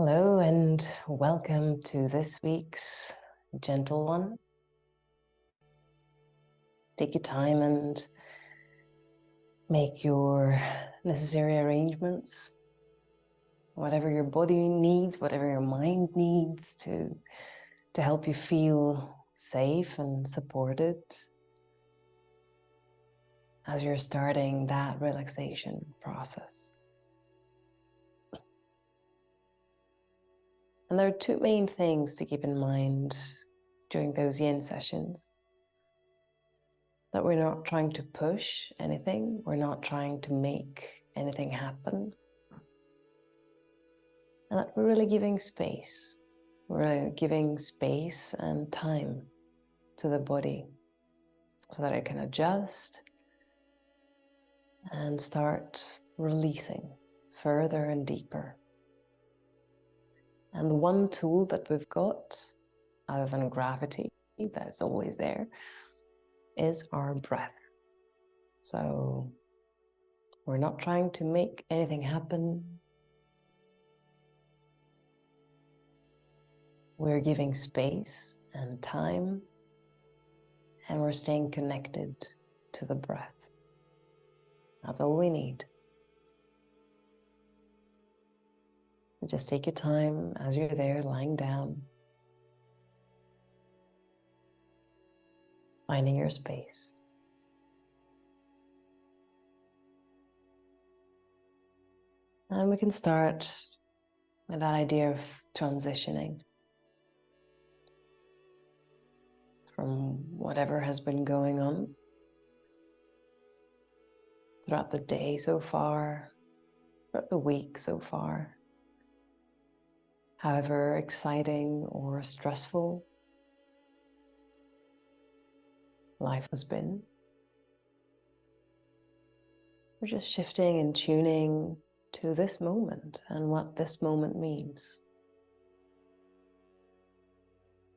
Hello and welcome to this week's gentle one. Take your time and make your necessary arrangements, whatever your body needs, whatever your mind needs to help you feel safe and supported as you're starting that relaxation process. And there are two main things to keep in mind during those yin sessions. That we're not trying to push anything, we're not trying to make anything happen, and that we're really giving space. We're really giving space and time to the body so that it can adjust and start releasing further and deeper. And the one tool that we've got, other than gravity, that's always there, is our breath. So we're not trying to make anything happen. We're giving space and time, and we're staying connected to the breath. That's all we need. So just take your time as you're there lying down, finding your space. And we can start with that idea of transitioning from whatever has been going on throughout the day so far, throughout the week so far, however exciting or stressful life has been. We're just shifting and tuning to this moment and what this moment means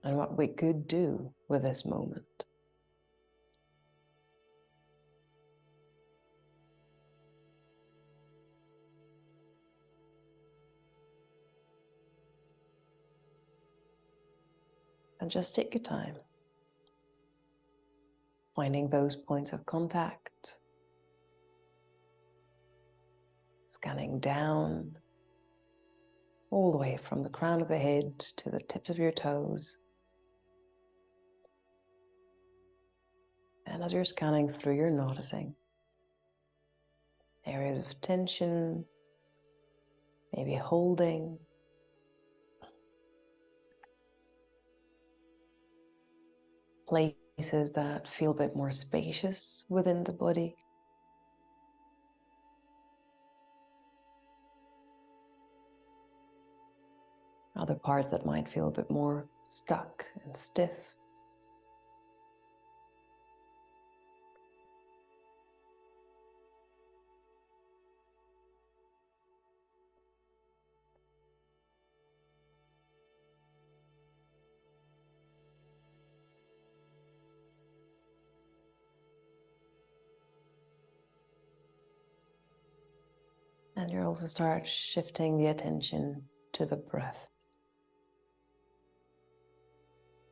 and what we could do with this moment. And just take your time, finding those points of contact, scanning down all the way from the crown of the head to the tips of your toes. And as you're scanning through, you're noticing areas of tension, maybe holding, places that feel a bit more spacious within the body. Other parts that might feel a bit more stuck and stiff. And you'll also start shifting the attention to the breath.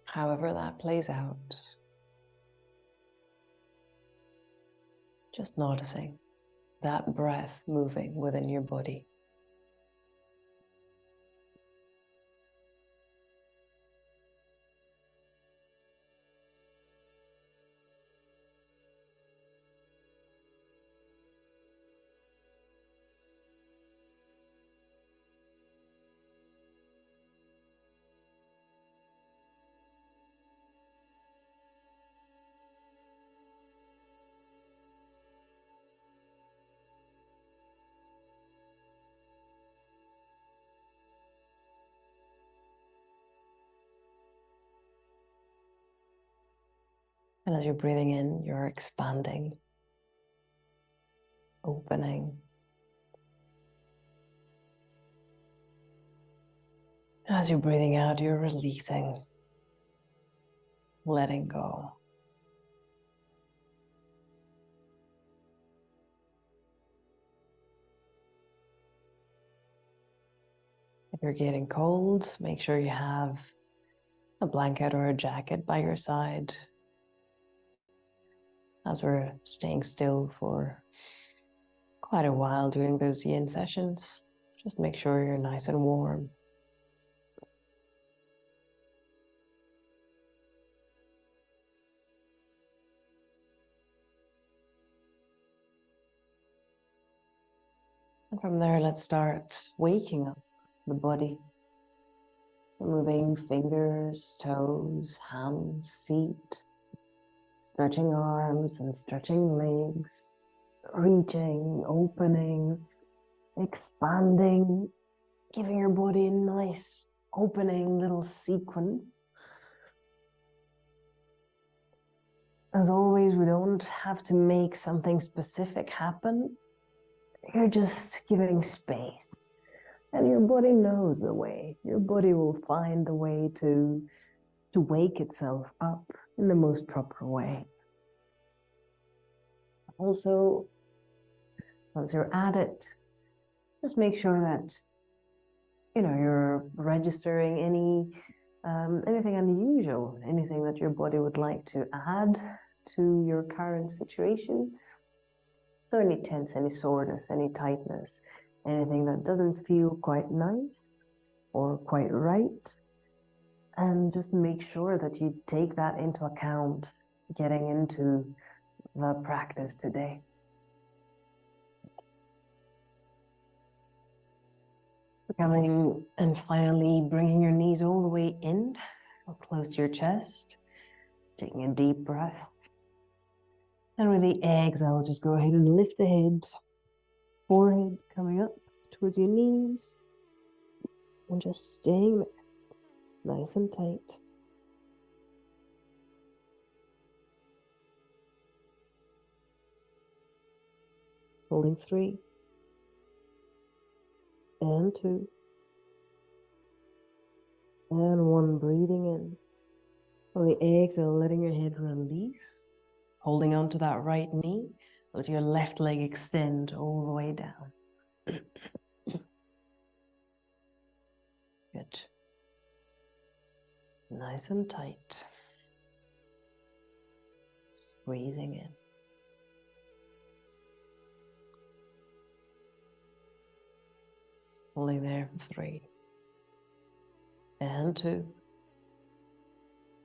However that plays out, just noticing that breath moving within your body. And as you're breathing in, you're expanding, opening. As you're breathing out, you're releasing, letting go. you're getting cold, make sure you have a blanket or a jacket by your side as we're staying still for quite a while doing those yin sessions. Just make sure you're nice and warm. And from there, let's start waking up the body. Moving fingers, toes, hands, feet, stretching arms and stretching legs, reaching, opening, expanding, giving your body a nice opening little sequence. As always, we don't have to make something specific happen. You're just giving space. And your body knows the way. Your body will find the way to wake itself up in the most proper way. Also, once you're at it, just make sure that you're registering anything unusual, anything that your body would like to add to your current situation. So any tense, any soreness, any tightness, anything that doesn't feel quite nice or quite right. And just make sure that you take that into account getting into the practice today. Coming and finally bringing your knees all the way in, close to your chest, taking a deep breath. And with the exhale, just go ahead and lift the head, forehead coming up towards your knees, and just staying there, nice and tight. Holding 3, and 2, and 1, breathing in. On the exhale, letting your head release, holding onto that right knee, let your left leg extend all the way down. Good. Nice and tight. Squeezing in. Holding there for 3, and 2,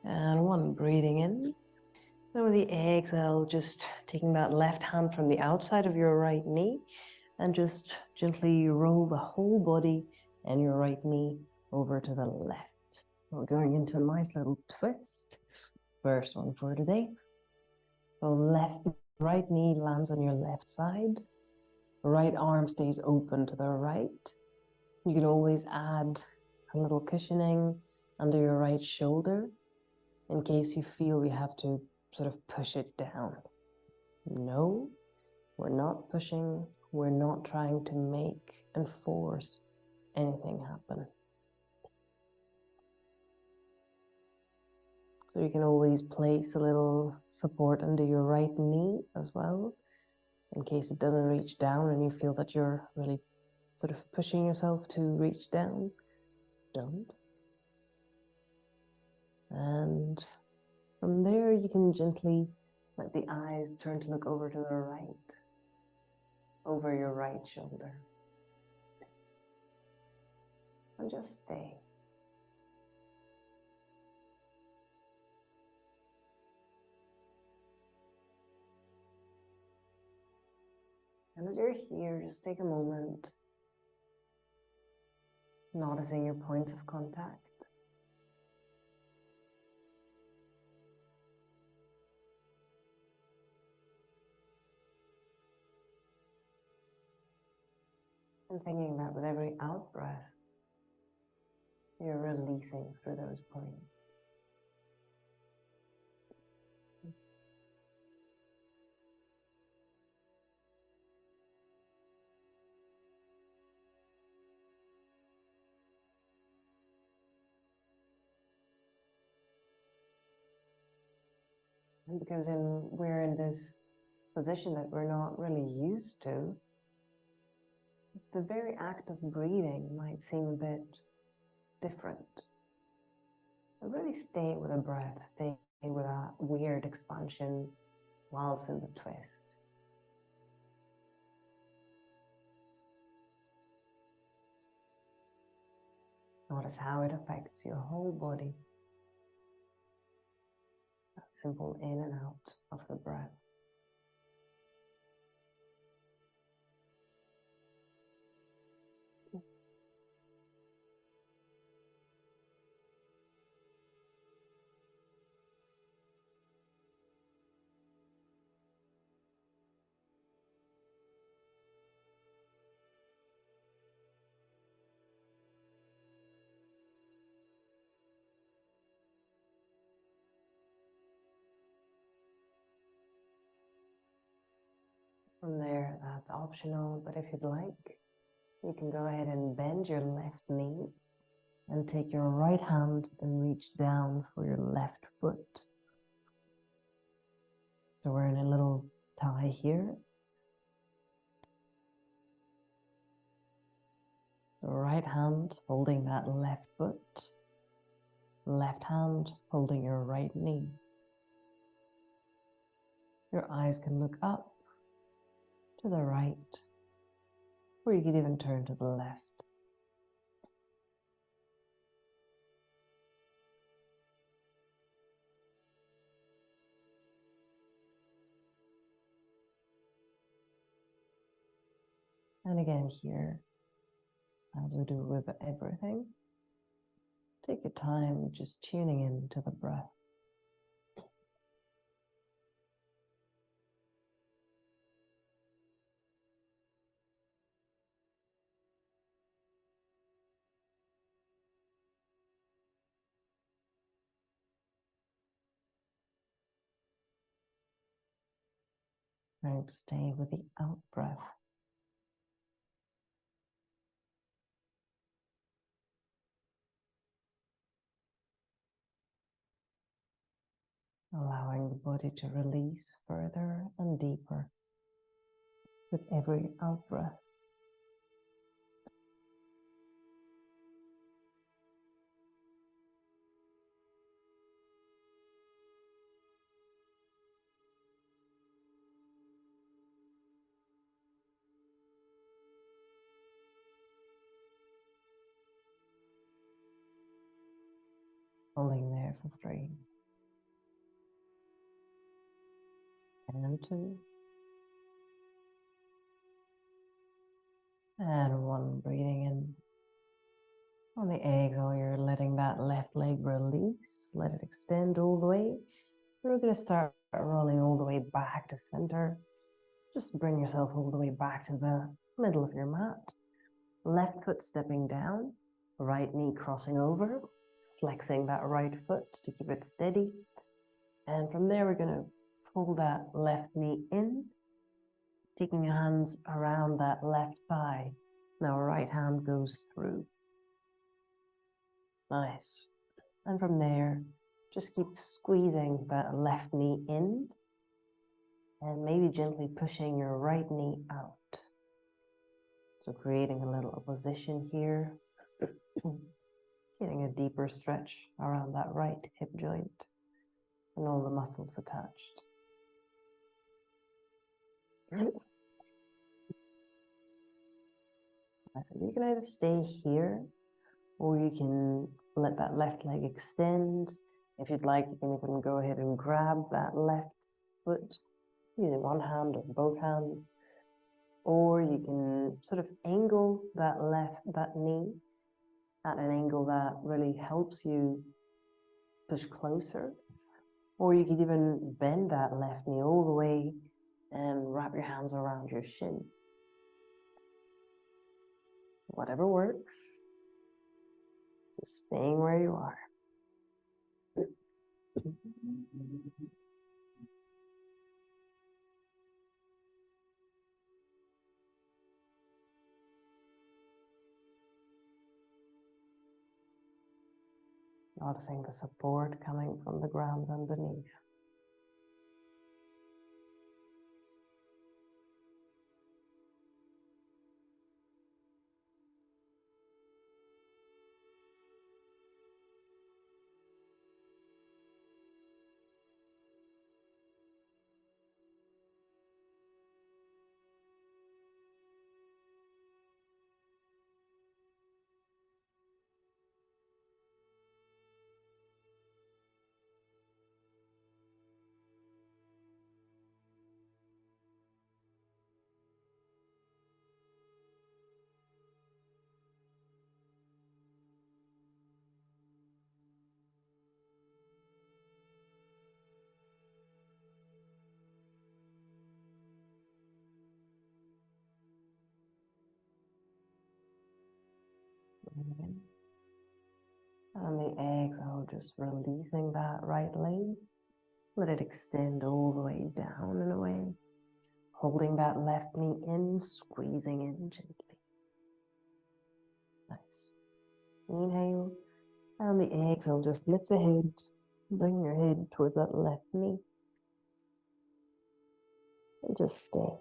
and 1, breathing in. And with the exhale, just taking that left hand from the outside of your right knee and just gently roll the whole body and your right knee over to the left. We're going into a nice little twist. First one for today. So right knee lands on your left side. Right arm stays open to the right. You can always add a little cushioning under your right shoulder in case you feel you have to sort of push it down. No, we're not pushing. We're not trying to make and force anything happen. So you can always place a little support under your right knee as well, in case it doesn't reach down and you feel that you're really sort of pushing yourself to reach down. Don't. And from there, you can gently let the eyes turn to look over to the right, over your right shoulder. And just stay. And as you're here, just take a moment, noticing your points of contact. And thinking that with every out breath, you're releasing through those points. And because we're in this position that we're not really used to, The very act of breathing might seem a bit different. So really stay with the breath, stay with that weird expansion whilst in the twist. Notice how it affects your whole body. That simple in and out of the breath. From there, that's optional, but if you'd like, you can go ahead and bend your left knee and take your right hand and reach down for your left foot. So we're in a little tie here. So right hand holding that left foot, left hand holding your right knee. Your eyes can look up to the right, or you could even turn to the left. And again here, as we do with everything, take your time just tuning in to the breath. Trying to stay with the out breath. Allowing the body to release further and deeper with every out breath. Holding there for 3 and 2 and 1. Breathing in. On the exhale, you're letting that left leg release. Let it extend all the way. We're going to start rolling all the way back to center. Just bring yourself all the way back to the middle of your mat. Left foot stepping down, right knee crossing over, flexing that right foot to keep it steady. And from there, we're going to pull that left knee in, taking your hands around that left thigh. Now right hand goes through. Nice. And from there, just keep squeezing that left knee in and maybe gently pushing your right knee out. So creating a little opposition here, getting a deeper stretch around that right hip joint and all the muscles attached. So you can either stay here or you can let that left leg extend. If you'd like, you can even go ahead and grab that left foot using one hand or both hands. Or you can sort of angle that knee at an angle that really helps you push closer. Or you could even bend that left knee all the way and wrap your hands around your shin. Whatever works, just staying where you are. Noticing the support coming from the ground underneath. Again. And the exhale, just releasing that right leg. Let it extend all the way down and away. Holding that left knee in, squeezing in gently. Nice. Inhale. And the exhale, just lift the head. Bring your head towards that left knee. And just stay.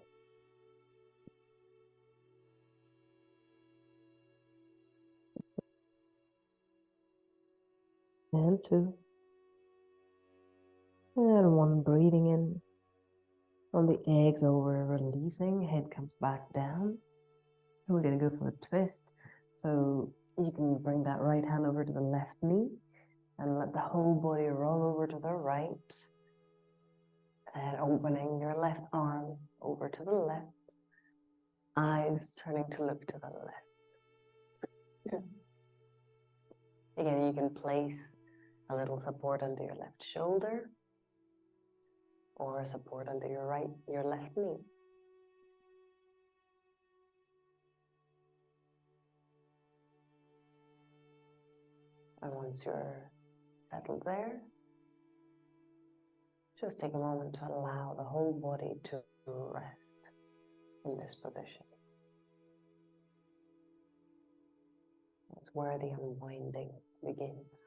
And two. And one, breathing in. On the exhale, we're releasing. Head comes back down. And we're going to go for a twist. So you can bring that right hand over to the left knee and let the whole body roll over to the right. And opening your left arm over to the left. Eyes turning to look to the left. Again, you can place a little support under your left shoulder or support under your left knee. And once you're settled there, just take a moment to allow the whole body to rest in this position. That's where the unwinding begins.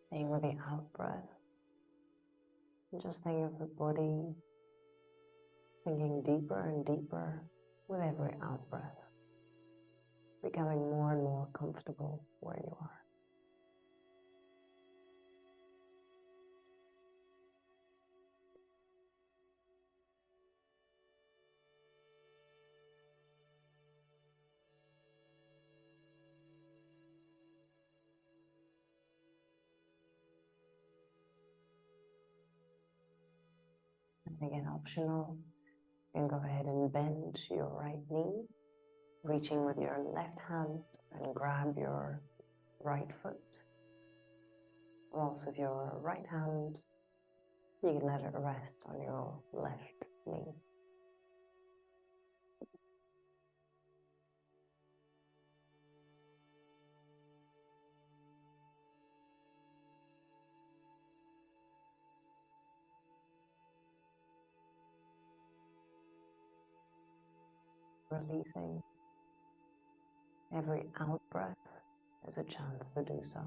Staying with the out breath. And just think of the body sinking deeper and deeper with every out breath, becoming more and more comfortable where you are. And again, optional, you can go ahead and bend your right knee, reaching with your left hand and grab your right foot. Whilst with your right hand, you can let it rest on your left knee. Releasing every out breath as a chance to do so.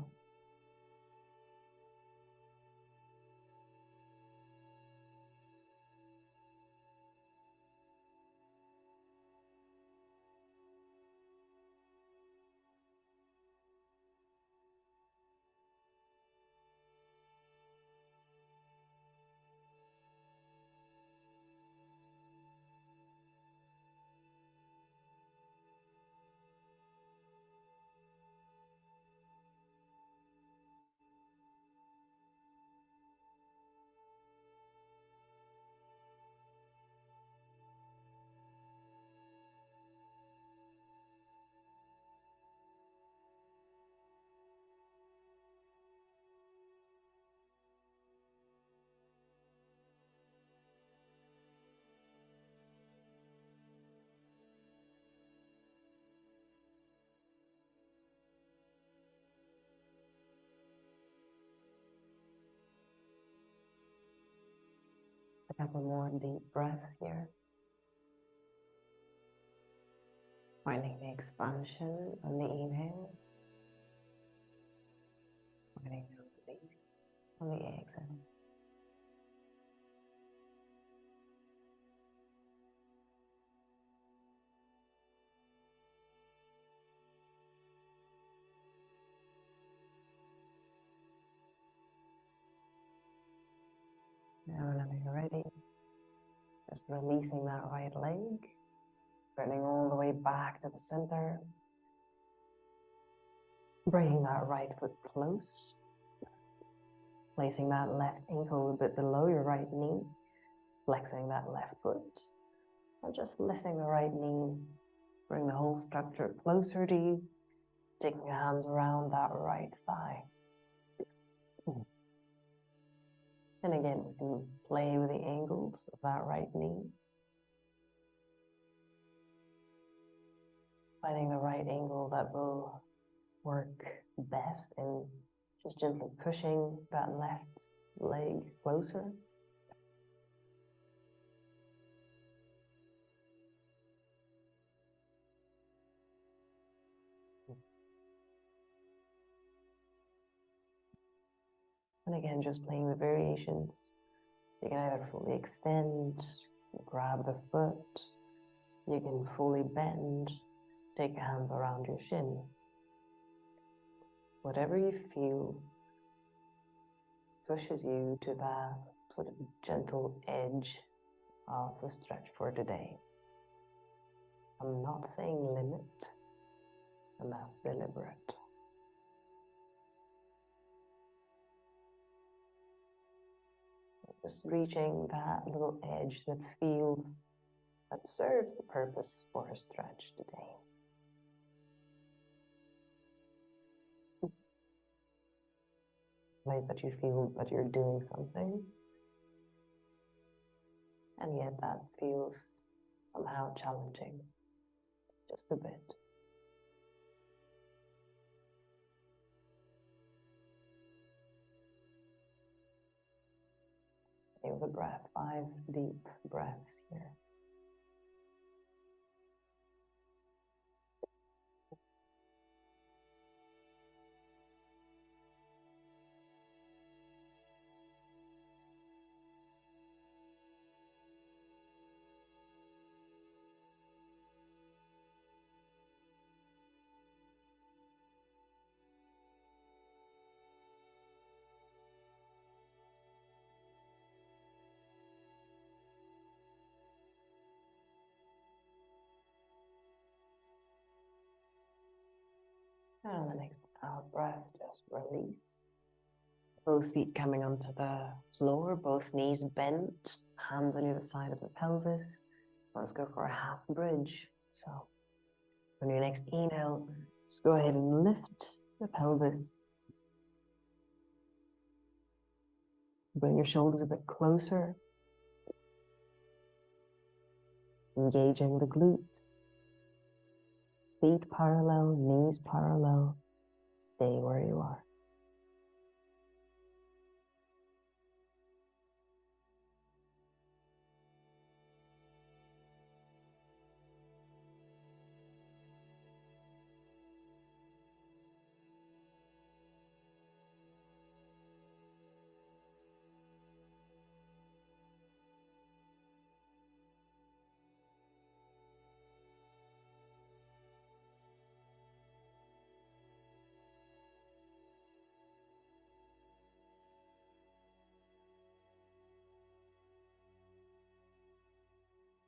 A couple more deep breaths here. Finding the expansion on the inhale, finding the release on the exhale. Now, whenever you're ready, just releasing that right leg, bringing all the way back to the center, bringing that right foot close, placing that left ankle a bit below your right knee, flexing that left foot, and just lifting the right knee, bring the whole structure closer to you, taking your hands around that right thigh. And again, we can play with the angles of that right knee, finding the right angle that will work best in just gently pushing that left leg closer. And again, just playing with variations. You can either fully extend, grab the foot, you can fully bend, take your hands around your shin. Whatever you feel pushes you to that sort of gentle edge of the stretch for today. I'm not saying limit, and that's deliberate. Just reaching that little edge that feels, that serves the purpose for a stretch today. Place that you feel that you're doing something, and yet that feels somehow challenging, just a bit. Stay with the breath, 5 deep breaths here. And on the next out breath, just release. Both feet coming onto the floor, both knees bent, hands on either side of the pelvis. Let's go for a half bridge. So on your next inhale, just go ahead and lift the pelvis. Bring your shoulders a bit closer. Engaging the glutes. Feet parallel, knees parallel. Stay where you are.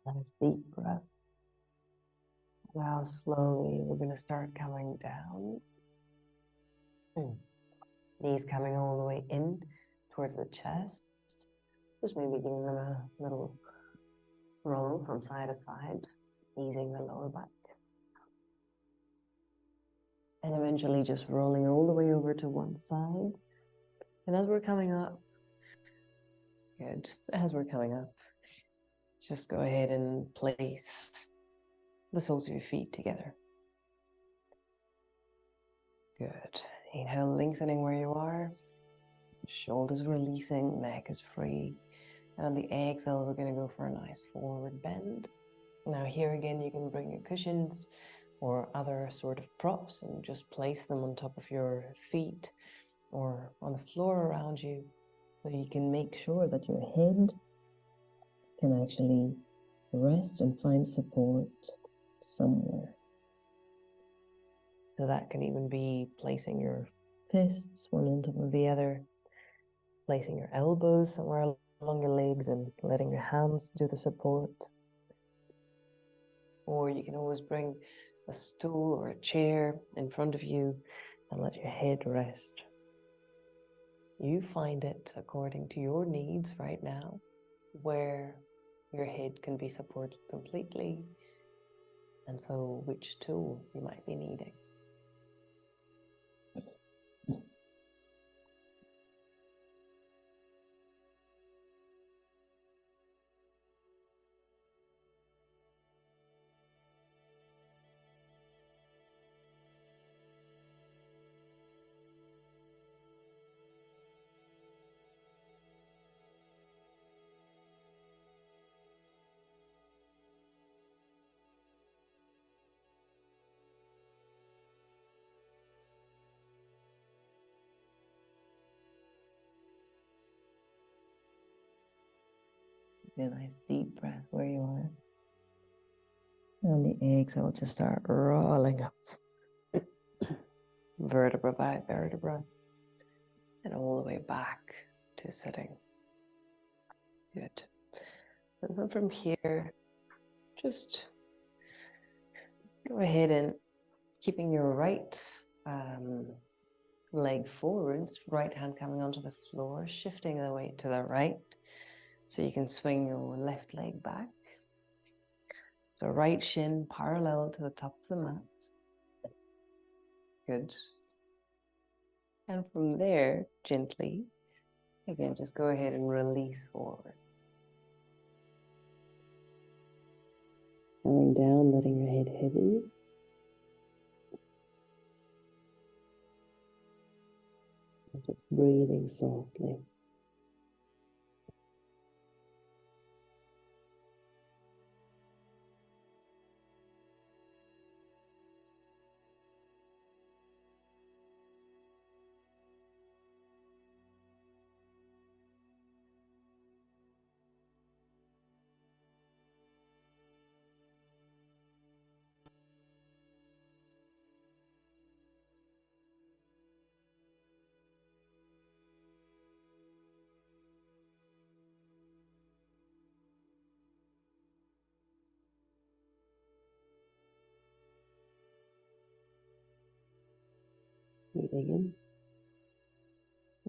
Nice deep breath. Now slowly we're going to start coming down. Knees coming all the way in towards the chest. Just maybe giving them a little roll from side to side, easing the lower back. And eventually just rolling all the way over to one side. And as we're coming up, good, as we're coming up, just go ahead and place the soles of your feet together. Good. Inhale, lengthening where you are. Shoulders releasing, neck is free. And on the exhale, we're going to go for a nice forward bend. Now here again, you can bring your cushions or other sort of props, and just place them on top of your feet or on the floor around you, so you can make sure that your head can actually rest and find support somewhere. So that can even be placing your fists one on top of the other, placing your elbows somewhere along your legs and letting your hands do the support. Or you can always bring a stool or a chair in front of you and let your head rest. You find it according to your needs right now, where your head can be supported completely, and so which tool you might be needing. A nice deep breath where you are. And the exhale, just start rolling up. Vertebra by vertebra. And all the way back to sitting. Good. And then from here, just go ahead and keeping your right leg forwards, right hand coming onto the floor, shifting the weight to the right. So you can swing your left leg back. So right shin parallel to the top of the mat. Good. And from there, gently, again, just go ahead and release forwards. Coming down, letting your head heavy. And just breathing softly. Breathing in.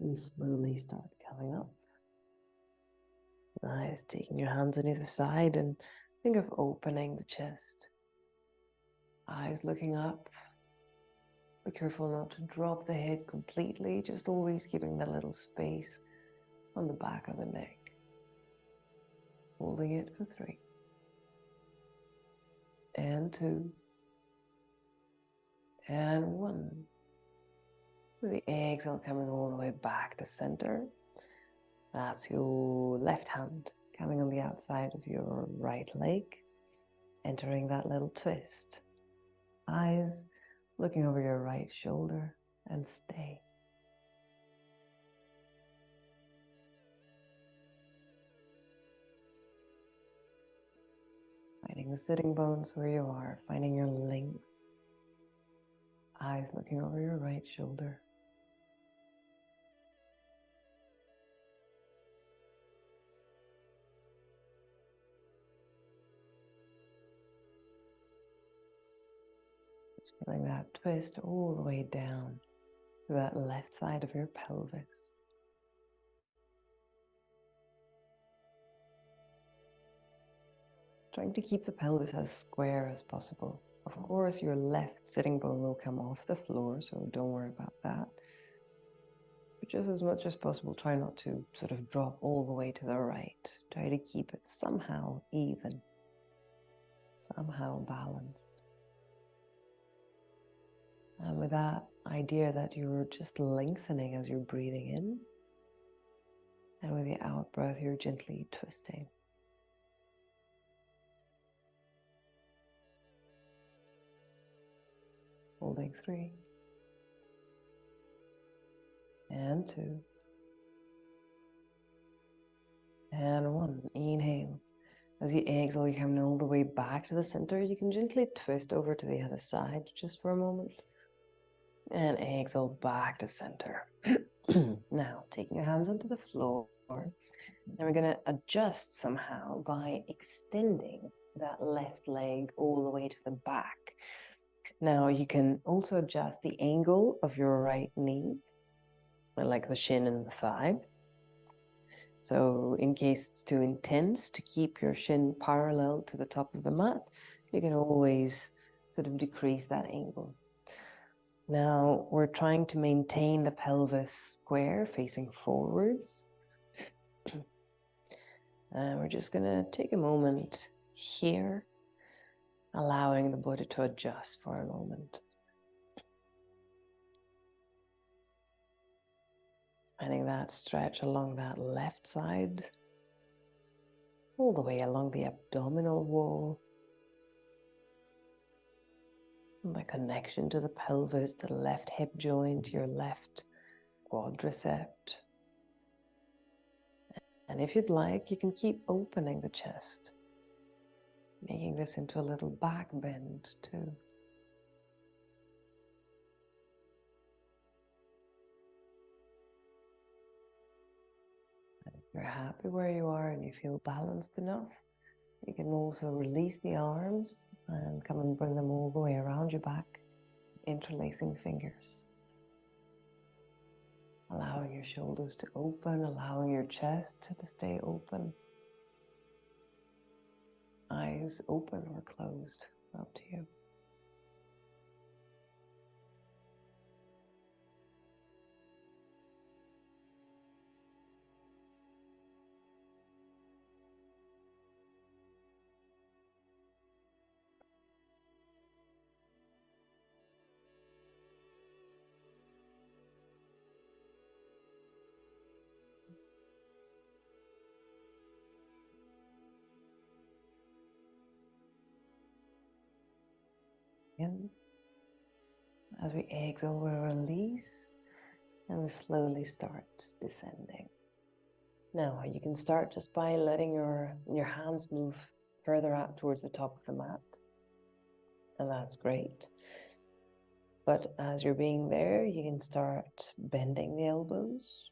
And slowly start coming up. Nice. Taking your hands on either side and think of opening the chest. Eyes looking up. Be careful not to drop the head completely, just always keeping that little space on the back of the neck. Holding it for 3. And 2. And 1. With the exhale coming all the way back to center. That's your left hand coming on the outside of your right leg, entering that little twist. Eyes looking over your right shoulder and stay. Finding the sitting bones where you are, finding your length. Eyes looking over your right shoulder. Just feeling that twist all the way down to that left side of your pelvis. Trying to keep the pelvis as square as possible. Of course, your left sitting bone will come off the floor, so don't worry about that. But just as much as possible, try not to sort of drop all the way to the right. Try to keep it somehow even, somehow balanced. And with that idea that you're just lengthening as you're breathing in, and with the out breath, you're gently twisting. holding 3 and 2 and 1. Inhale. As you exhale, you're coming all the way back to the center. You can gently twist over to the other side just for a moment. And exhale back to center. Now, taking your hands onto the floor. And we're going to adjust somehow by extending that left leg all the way to the back. Now, you can also adjust the angle of your right knee, like the shin and the thigh. So in case it's too intense to keep your shin parallel to the top of the mat, you can always sort of decrease that angle. Now we're trying to maintain the pelvis square facing forwards. And we're just going to take a moment here, allowing the body to adjust for a moment. Finding that stretch along that left side, all the way along the abdominal wall. And the connection to the pelvis, the left hip joint, your left quadricep. And if you'd like, you can keep opening the chest, making this into a little back bend too. If you're happy where you are and you feel balanced enough, you can also release the arms and come and bring them all the way around your back, interlacing fingers. Allowing your shoulders to open, allowing your chest to stay open. Eyes open or closed, up to you. In. As we exhale, we release and we slowly start descending. Now, you can start just by letting your hands move further out towards the top of the mat. And that's great. But as you're being there, you can start bending the elbows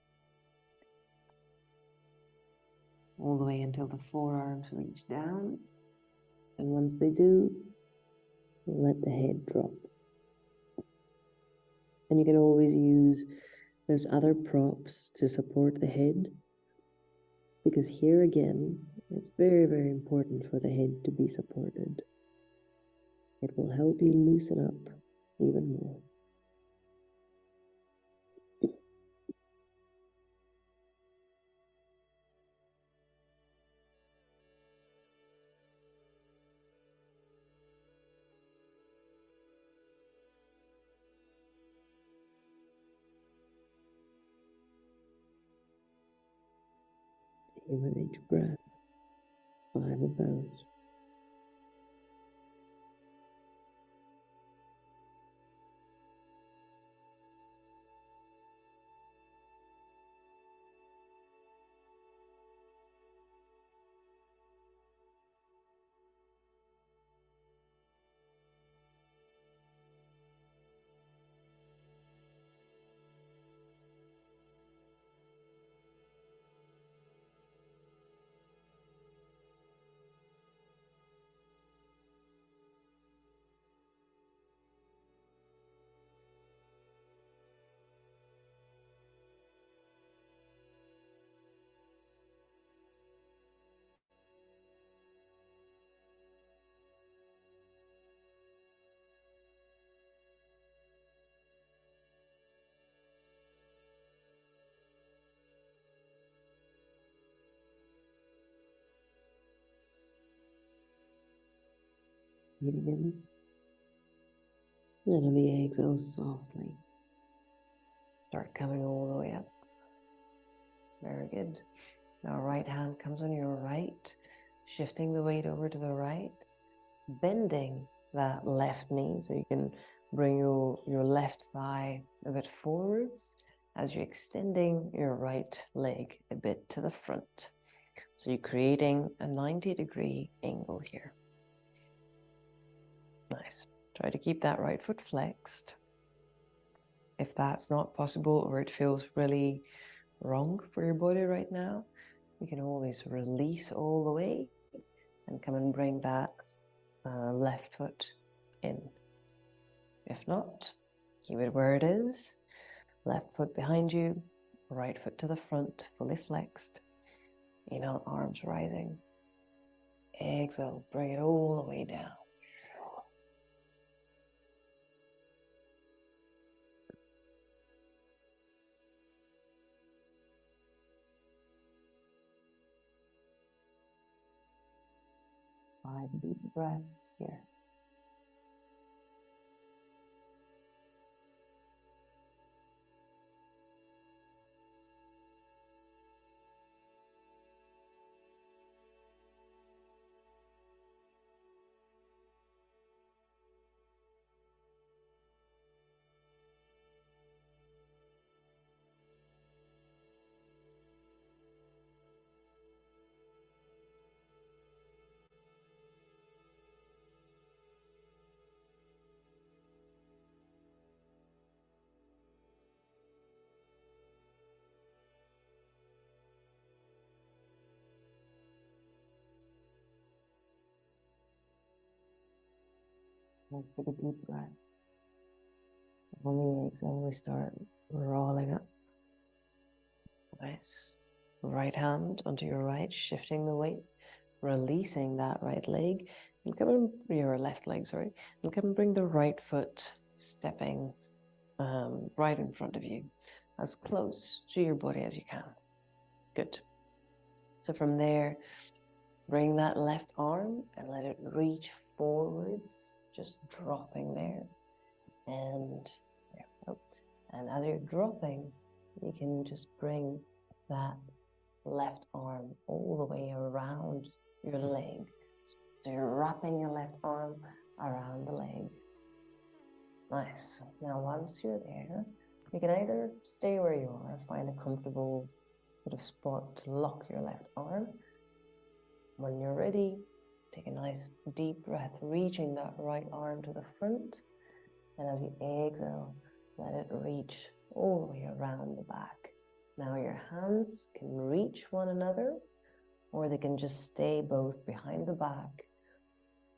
all the way until the forearms reach down. And once they do, let the head drop. And you can always use those other props to support the head, because here again, it's very, very important for the head to be supported. It will help you loosen up even more. And with each breath, 5 of those. Breathe in. And on the exhale, softly start coming all the way up. Very good. Now right hand comes on your right, shifting the weight over to the right, bending that left knee so you can Bring your left thigh a bit forwards as you're extending your right leg a bit to the front. So you're creating a 90-degree angle here. Nice. Try to keep that right foot flexed. If that's not possible or it feels really wrong for your body right now, you can always release all the way and come and bring that left foot in. If not, keep it where it is. Left foot behind you, right foot to the front, fully flexed. Inhale, arms rising. Exhale, bring it all the way down. Five deep breaths here. Let's take a deep breath. On the exhale, we start rolling up. Nice. Right hand onto your right, shifting the weight, releasing that right leg, and come and your left leg, sorry, and come and bring the right foot stepping right in front of you, as close to your body as you can. Good. So from there, bring that left arm and let it reach forwards, just dropping there. And there we go. And as you're dropping, you can just bring that left arm all the way around your leg. So you're wrapping your left arm around the leg. Nice. Now once you're there, you can either stay where you are, find a comfortable sort of spot to lock your left arm. When you're ready, take a nice deep breath, reaching that right arm to the front. And as you exhale, let it reach all the way around the back. Now your hands can reach one another, or they can just stay both behind the back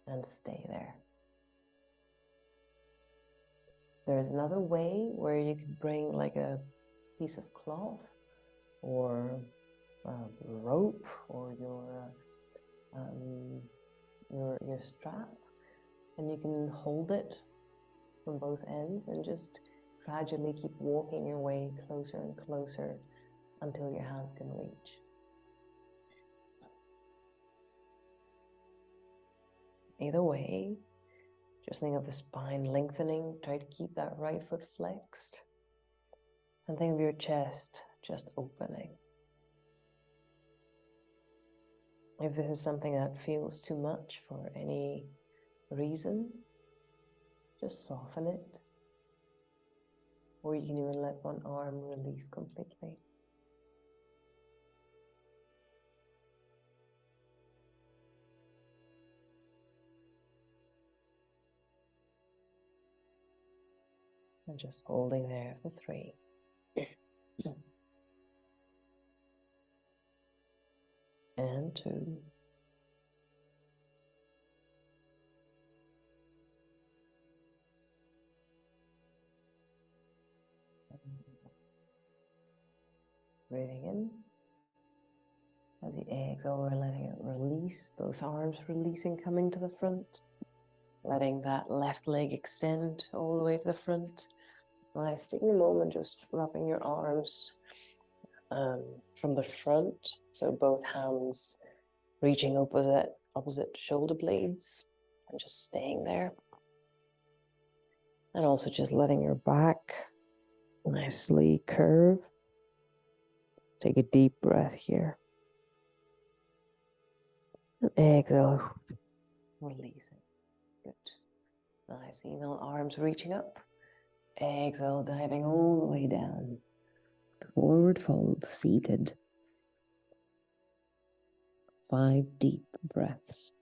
and stay there. There's another way where you can bring like a piece of cloth or rope or your strap, and you can hold it from both ends and just gradually keep walking your way closer and closer until your hands can reach. Either way, just think of the spine lengthening. Try to keep that right foot flexed. And think of your chest just opening. If this is something that feels too much for any reason, just soften it. Or you can even let one arm release completely. And just holding there for 3. And 2. Breathing in. As you exhale, we're letting it release, both arms releasing, coming to the front. Letting that left leg extend all the way to the front. Nice. Taking a moment, just wrapping your arms from the front. So both hands reaching opposite shoulder blades and just staying there. And also just letting your back nicely curve. Take a deep breath here. And exhale, releasing. Good. Nice. Inhale, arms reaching up. Exhale, diving all the way down. Forward fold, seated. 5 deep breaths.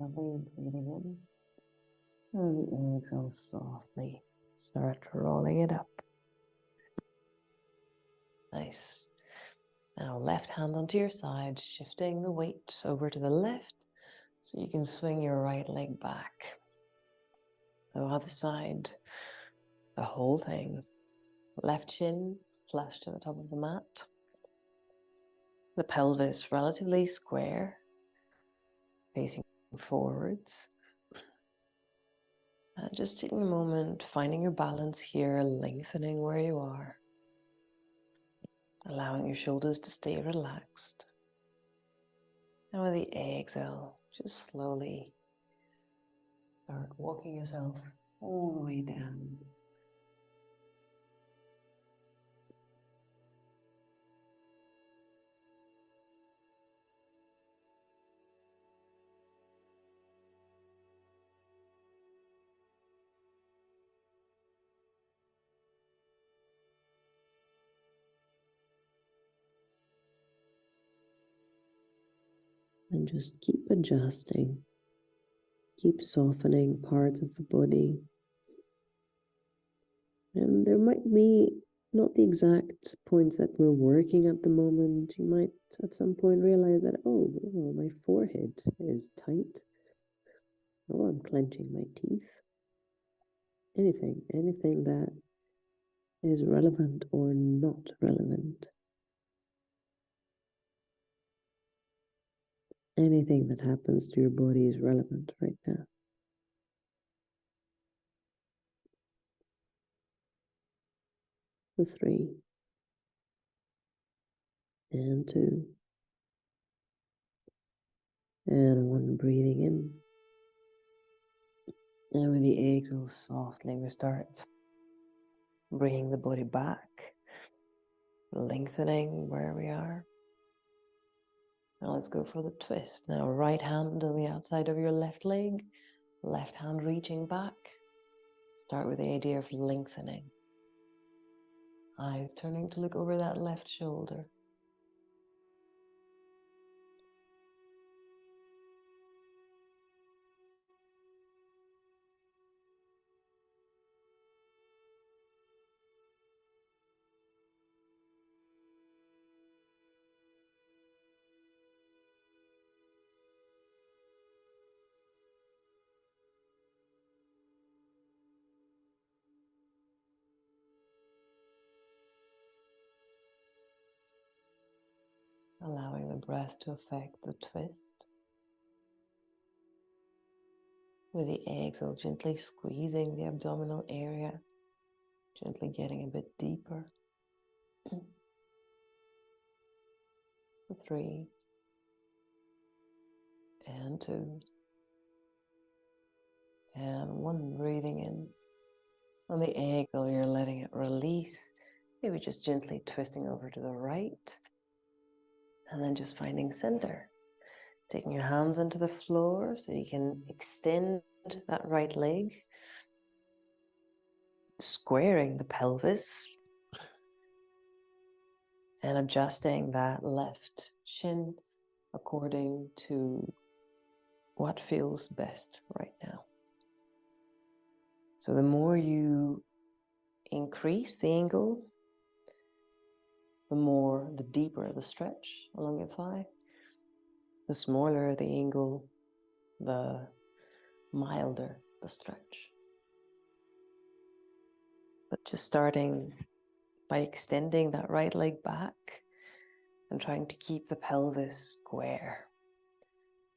Lovely, breathing in. And exhale softly. Start rolling it up. Nice. Now left hand onto your side, shifting the weight over to the left so you can swing your right leg back. The other side, the whole thing. Left shin flush to the top of the mat. The pelvis relatively square, facing forwards. And just taking a moment, finding your balance here, lengthening where you are. Allowing your shoulders to stay relaxed. And with the exhale, just slowly start walking yourself all the way down. And just keep adjusting, keep softening parts of the body. And there might be not the exact points that we're working at the moment. You might at some point realize that, oh, well, my forehead is tight. Oh, I'm clenching my teeth. Anything that is relevant or not relevant. Anything that happens to your body is relevant right now. The 3 and 2 and 1, breathing in. And with the exhale, softly we start bringing the body back, lengthening where we are. Now let's go for the twist. Now right hand on the outside of your left leg, left hand reaching back. Start with the idea of lengthening. Eyes turning to look over that left shoulder. Allowing the breath to affect the twist. With the exhale, gently squeezing the abdominal area, gently getting a bit deeper. 3 and 2 and 1, breathing in. On the exhale, you're letting it release, maybe just gently twisting over to the right, and then just finding center. Taking your hands into the floor so you can extend that right leg, squaring the pelvis, and adjusting that left shin according to what feels best right now. So the more you increase the angle, the deeper the stretch along your thigh. The smaller the angle, the milder the stretch. But just starting by extending that right leg back and trying to keep the pelvis square.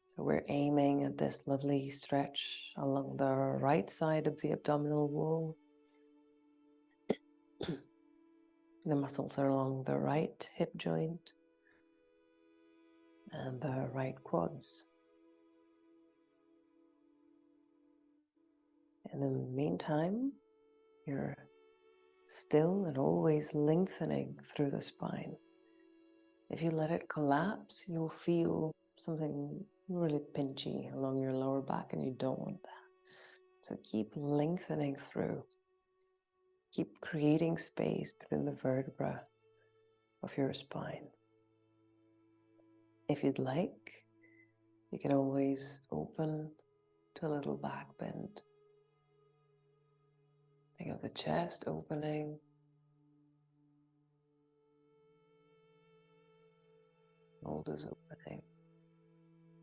So we're aiming at this lovely stretch along the right side of the abdominal wall. The muscles are along the right hip joint and the right quads. In the meantime, you're still and always lengthening through the spine. If you let it collapse, you'll feel something really pinchy along your lower back, and you don't want that. So keep lengthening through. Keep creating space between the vertebra of your spine. If you'd like, you can always open to a little back bend. Think of the chest opening. Shoulders opening.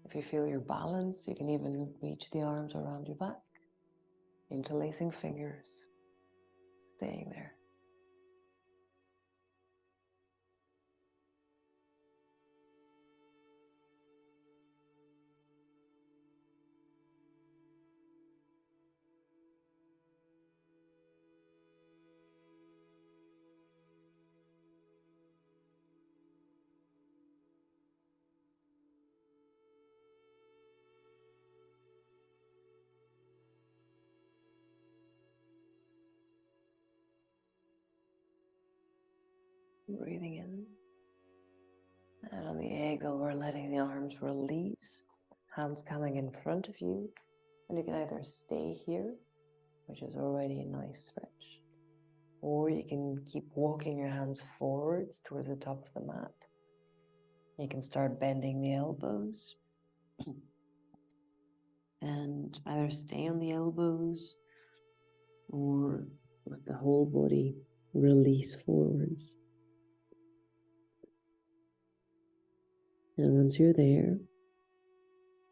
If you feel your balance, you can even reach the arms around your back, interlacing fingers, staying there. Breathing in. And on the exhale, we're letting the arms release, hands coming in front of you. And you can either stay here, which is already a nice stretch, or you can keep walking your hands forwards towards the top of the mat. You can start bending the elbows and either stay on the elbows or let the whole body release forwards. And once you're there,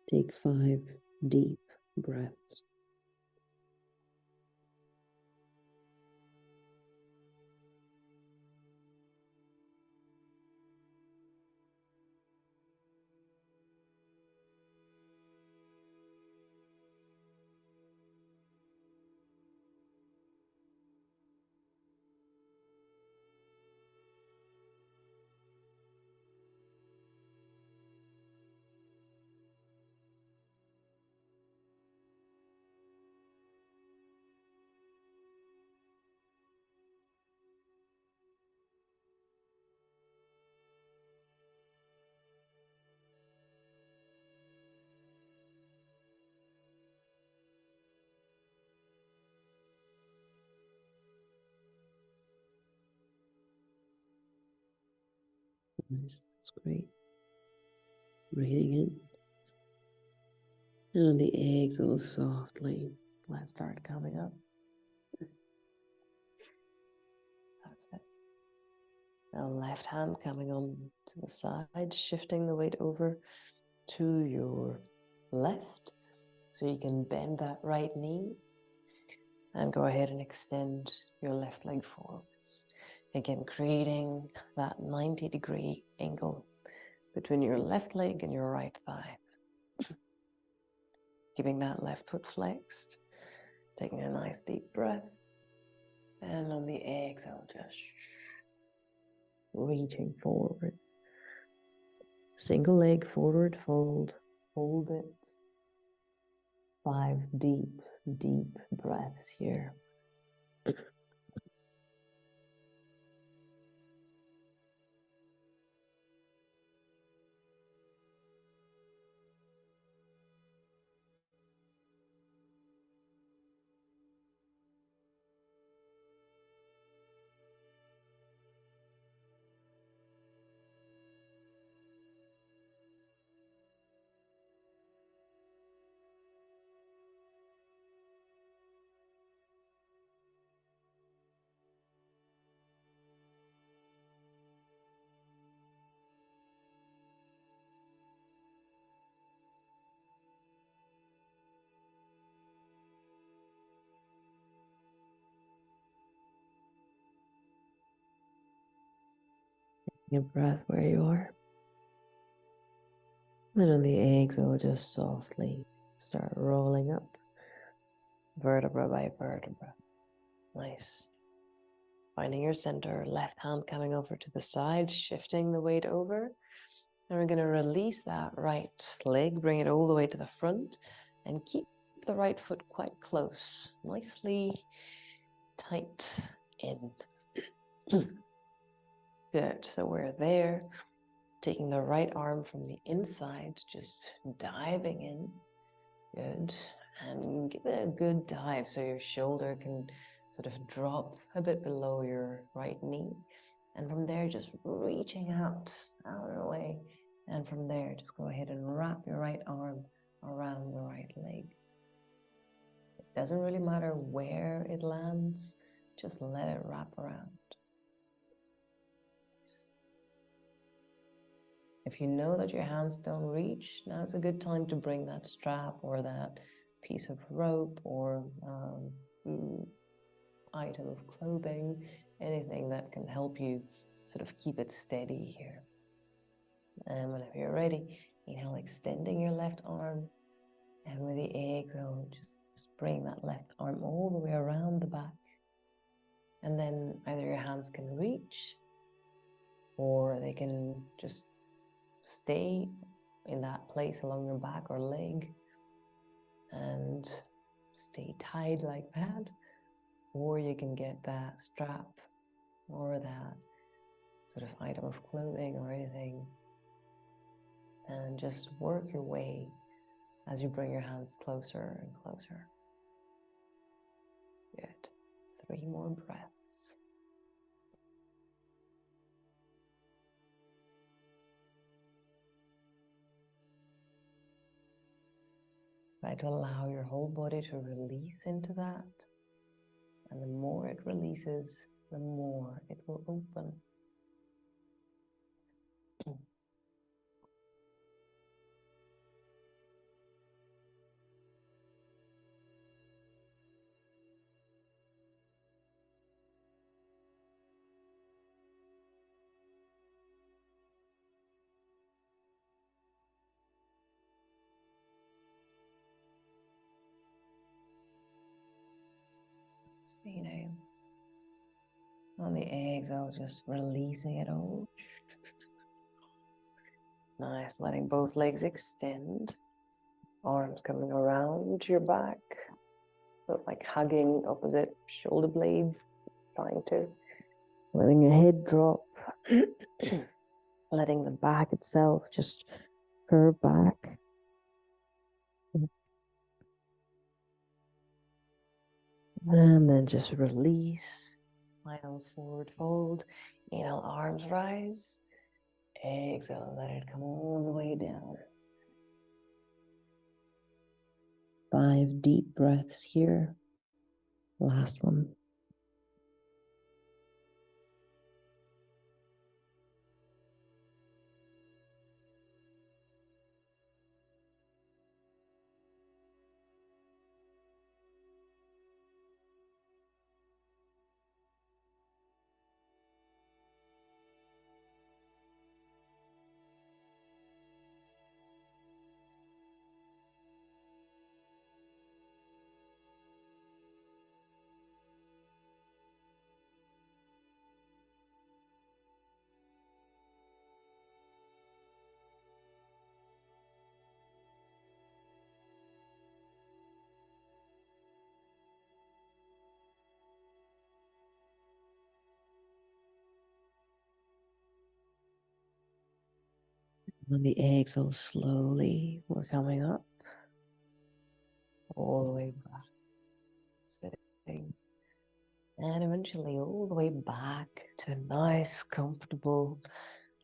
take 5 deep breaths. Nice, that's great. Breathing in. And on the exhale, softly, let's start coming up. That's it. Now left hand coming on to the side, shifting the weight over to your left. So you can bend that right knee and go ahead and extend your left leg forwards. Again, creating that 90-degree angle between your left leg and your right thigh. Keeping that left foot flexed, taking a nice deep breath. And on the exhale, just reaching forwards. Single leg forward fold, hold it. 5 deep, deep breaths here. Your breath where you are. And on the exhale, just softly start rolling up, vertebra by vertebra. Nice. Finding your center, left hand coming over to the side, shifting the weight over. And we're going to release that right leg, bring it all the way to the front, and keep the right foot quite close, nicely tight in. Good. So we're there, taking the right arm from the inside, just diving in. Good. And give it a good dive so your shoulder can sort of drop a bit below your right knee. And from there, just reaching out and away. And from there, just go ahead and wrap your right arm around the right leg. It doesn't really matter where it lands, just let it wrap around. If you know that your hands don't reach, now it's a good time to bring that strap or that piece of rope or item of clothing, anything that can help you sort of keep it steady here. And whenever you're ready, inhale, extending your left arm, and with the exhale, just bring that left arm all the way around the back. And then either your hands can reach or they can just stay in that place along your back or leg and stay tied like that. Or you can get that strap or that sort of item of clothing or anything and just work your way as you bring your hands closer and closer. Good. 3 more breaths. Try to allow your whole body to release into that. And the more it releases, the more it will open. So, on the exhale, just releasing it all. Nice, letting both legs extend. Arms coming around your back. So like hugging opposite shoulder blades. Trying to. Letting your head drop. Letting the back itself just curve back. And then just release. Final forward fold. Inhale, arms rise. Exhale, let it come all the way down. 5 deep breaths here. Last one. On the exhale, slowly we're coming up all the way back, sitting, and eventually all the way back to a nice, comfortable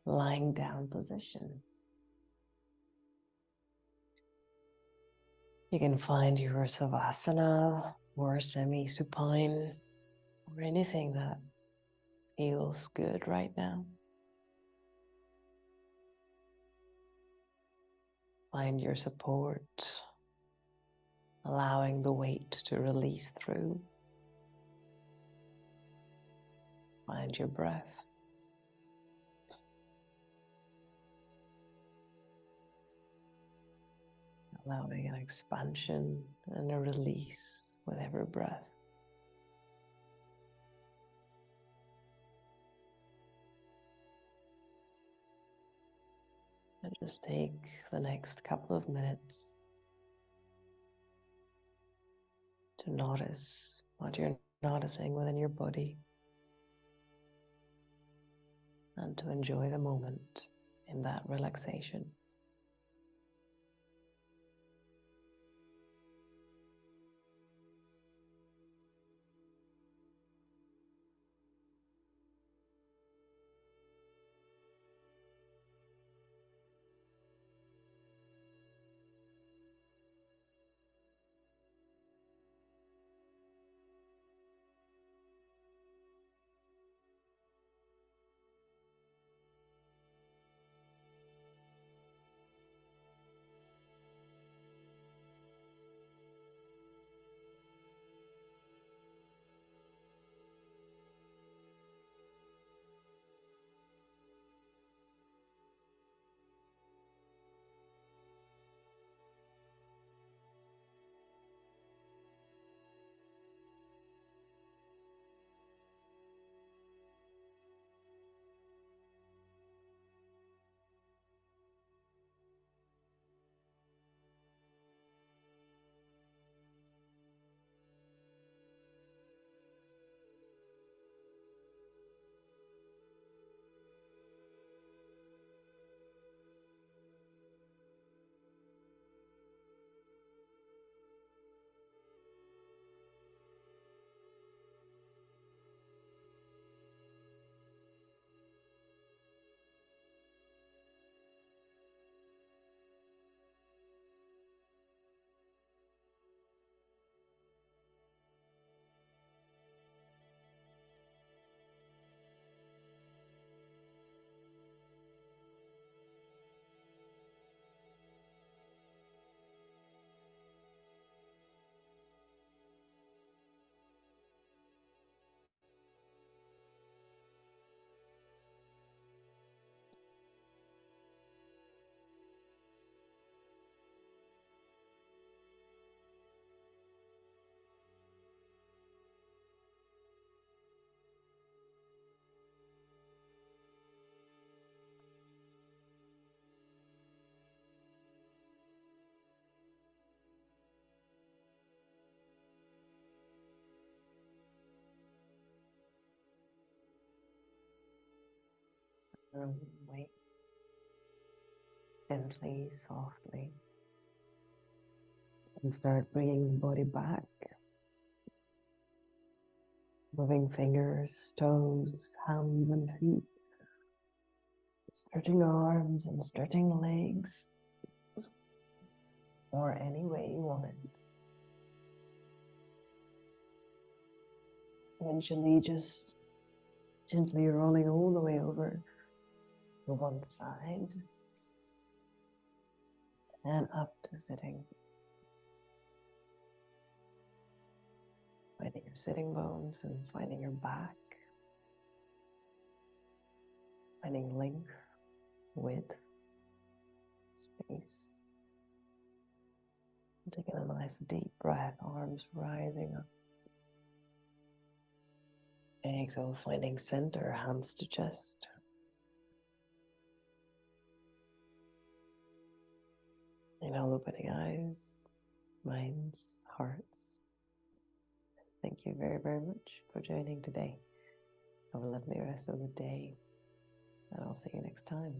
lying down position. You can find your savasana or semi-supine or anything that feels good right now. Find your support, allowing the weight to release through. Find your breath. allowing an expansion and a release with every breath. And just take the next couple of minutes to notice what you're noticing within your body and to enjoy the moment in that relaxation. Wait, gently, softly, and start bringing the body back. Moving fingers, toes, hands and feet. Stretching the arms and stretching the legs. Or any way you want it. Eventually just gently rolling all the way over to one side and up to sitting. Finding your sitting bones and finding your back. Finding length, width, space. And taking a nice deep breath, arms rising up. Exhale, finding center, hands to chest. Now opening eyes, minds, hearts. Thank you very, very much for joining today. Have a lovely rest of the day, and I'll see you next time.